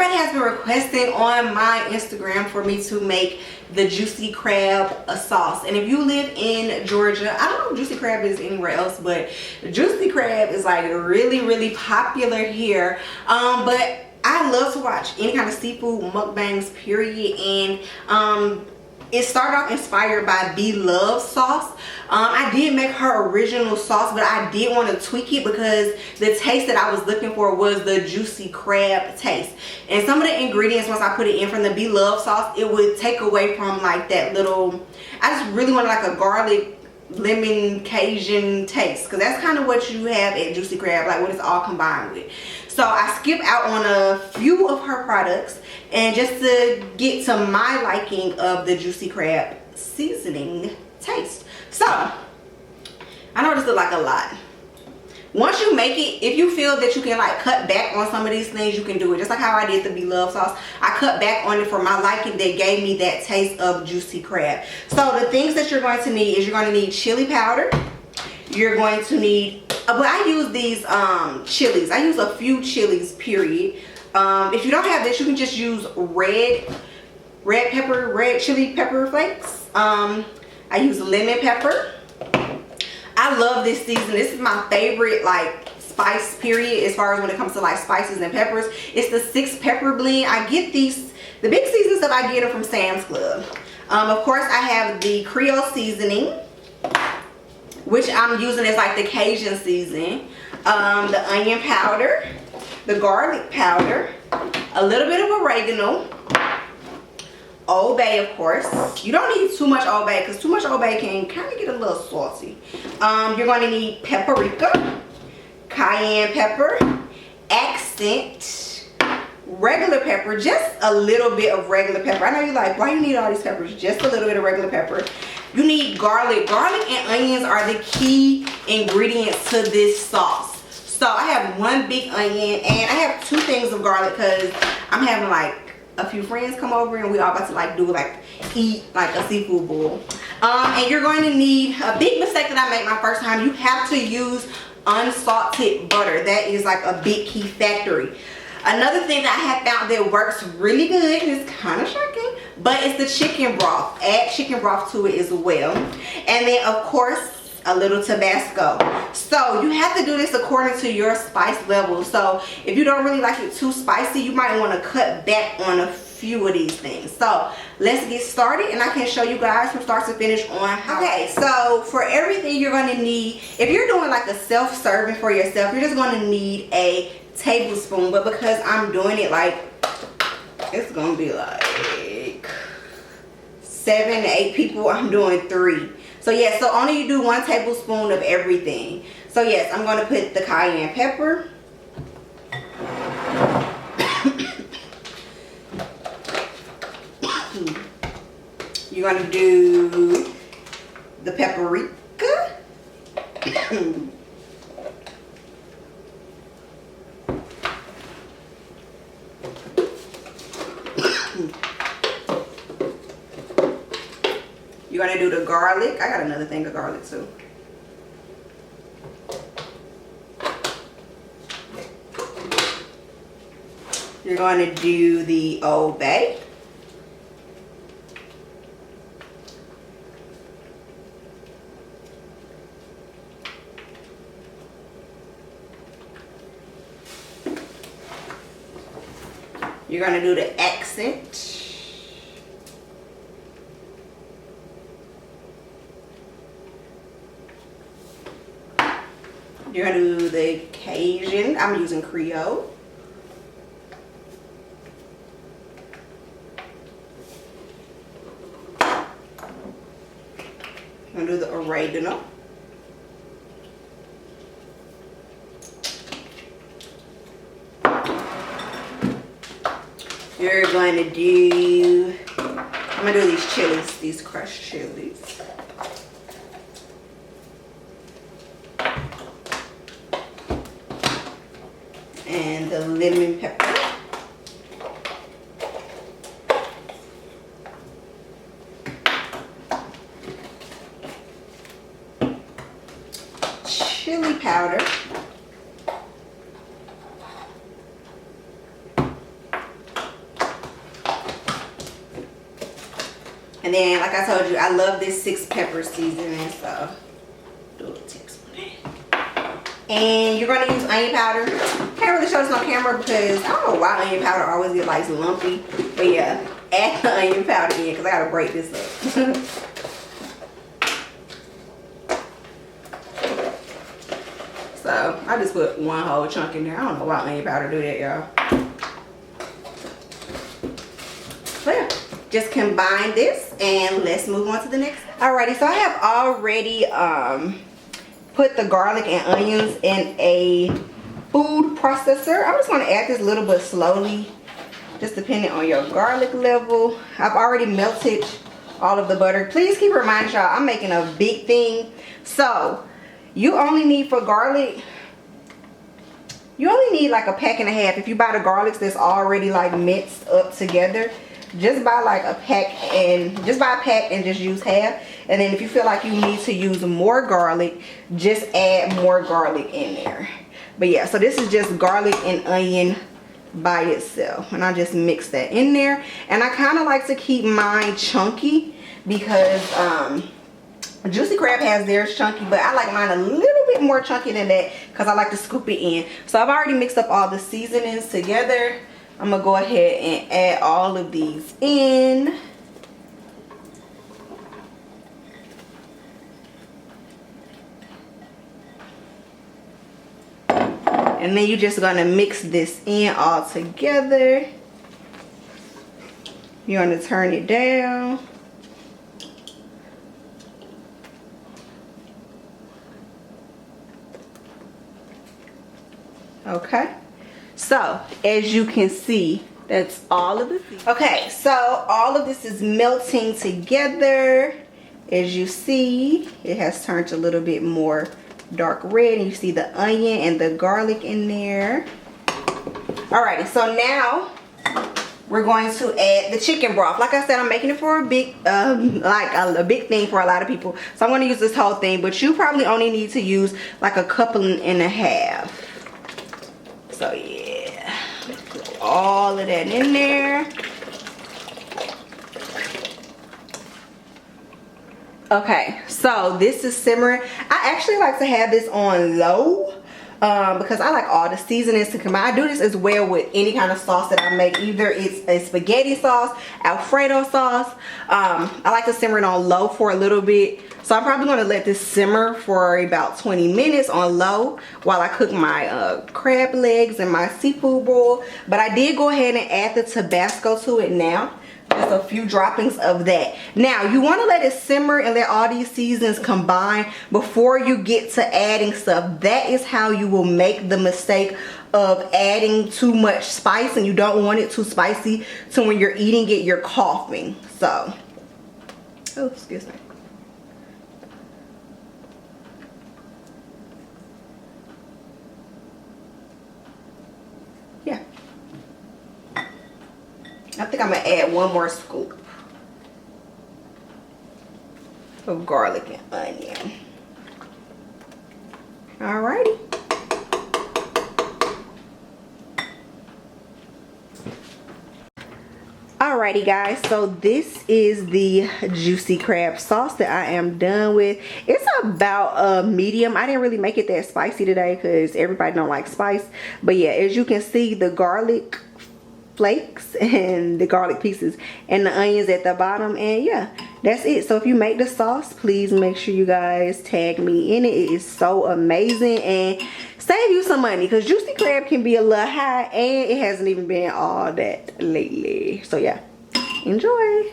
everybody has been requesting on my Instagram for me to make the juicy crab sauce. And if you live in Georgia, I don't know if juicy crab is anywhere else, but juicy crab is like really popular here. But I love to watch any kind of seafood mukbangs, period. And it started off inspired by Belle sauce. I did make her original sauce, but I did want to tweak it because the taste that I was looking for was the juicy crab taste. And some of the ingredients, once I put it in from the Belle sauce, it would take away from like that little, I just really wanted like a garlic lemon Cajun taste, because that's kind of what you have at juicy crab, like what it's all combined with. So I skipped out on a few of her products, and just to get to my liking of the juicy crab seasoning taste. So I know this looks like a lot. Once you make it, if you feel that you can like cut back on some of these things, you can do it. Just like how I did the Belle sauce, I cut back on it for my liking that gave me that taste of juicy crab. So the things that you're going to need is you're going to need chili powder. You're going to need, but I use these chilies. I use a few chilies, period. If you don't have this, you can just use red chili pepper flakes. I use lemon pepper. I love this season. This is my favorite like spice, period, as far as when it comes to like spices and peppers. It's the 6 pepper blend. I get these, the big season stuff, I get them from Sam's Club. Of course, I have the Creole seasoning, which I'm using as like the Cajun seasoning. The onion powder, the garlic powder, a little bit of oregano, Old Bay, of course. You don't need too much Old Bay because too much Old Bay can kind of get a little salty. You're going to need paprika, cayenne pepper, accent, regular pepper, just a little bit of regular pepper. I know you're like, why you need all these peppers? Just a little bit of regular pepper. You need garlic. Garlic and onions are the key ingredients to this sauce. So I have 1 big onion, and I have 2 things of garlic because I'm having like a few friends come over and we all about to like do like eat like a seafood bowl. And you're going to need, a big mistake that I made my first time, you have to use unsalted butter. That is like a big key factory. Another thing that I have found that works really good, and it's kind of shocking, but it's the chicken broth. Add chicken broth to it as well. And then of course a little Tabasco. So you have to do this according to your spice level. So if you don't really like it too spicy, you might want to cut back on a few of these things. So let's get started, and I can show you guys from start to finish on how. Okay, so for everything you're going to need, if you're doing like a self-serving for yourself, you're just going to need a tablespoon. But because I'm doing it like, it's going to be like 7 to 8 people, I'm doing 3. So yes, so only you do 1 tablespoon of everything. So yes, I'm going to put the cayenne pepper. You're going to do the paprika. You're going to do the garlic. I got another thing of garlic too. You're going to do the Old Bay. You're going to do the accent. You're going to do the Cajun. I'm using Creole. I'm going to do the oregano. You're going to do, I'm going to do these chilies, these crushed chilies. And the lemon pepper. Chili powder. And then, like I told you, I love this 6 pepper seasoning, so do a little tablespoon. And you're gonna use onion powder. Can't really show this on camera because I don't know why onion powder always get like lumpy. But yeah, add the onion powder in because I gotta break this up. So I just put one whole chunk in there. I don't know why onion powder do that, y'all. So yeah, just combine this and let's move on to the next. Alrighty, so I have already put the garlic and onions in a food processor. I'm just going to add this a little bit slowly, just depending on your garlic level. I've already melted all of the butter. Please keep reminding y'all, I'm making a big thing. So you only need for garlic, you only need like a pack and a half. If you buy the garlics that's already like minced up together, just buy like a pack and just use half. And then if you feel like you need to use more garlic, just add more garlic in there. But yeah, so this is just garlic and onion by itself, and I just mix that in there. And I kind of like to keep mine chunky because Juicy Crab has theirs chunky, but I like mine a little bit more chunky than that because I like to scoop it in. So I've already mixed up all the seasonings together. I'm gonna go ahead and add all of these in. And then you're just gonna mix this in all together. You're gonna turn it down. Okay. So as you can see, that's all of this. Okay, so all of this is melting together. As you see, it has turned a little bit more dark red, and you see the onion and the garlic in there. Alrighty, so now we're going to add the chicken broth. Like I said, I'm making it for a big a big thing for a lot of people, so I'm going to use this whole thing, but you probably only need to use like a couple and a half. So yeah, put all of that in there. Okay, so this is simmering. I actually like to have this on low because I like all the seasonings to combine. I do this as well with any kind of sauce that I make. Either it's a spaghetti sauce, Alfredo sauce. I like to simmer it on low for a little bit. So I'm probably going to let this simmer for about 20 minutes on low while I cook my crab legs and my seafood boil. But I did go ahead and add the Tabasco to it now. Just a few droppings of that. Now you want to let it simmer and let all these seasons combine before you get to adding stuff. That is how you will make the mistake of adding too much spice, and you don't want it too spicy so when you're eating it you're coughing. So, oh, excuse me. Yeah. I think I'm gonna add one more scoop of garlic and onion. Alrighty. Alrighty guys, so this is the juicy crab sauce that I am done with. It's about medium. I didn't really make it that spicy today because everybody don't like spice. But yeah, as you can see, the garlic flakes and the garlic pieces and the onions at the bottom, and yeah, that's it. So if you make the sauce, please make sure you guys tag me in it. It is so amazing and save you some money because juicy crab can be a little high and it hasn't even been all that lately. So yeah, enjoy.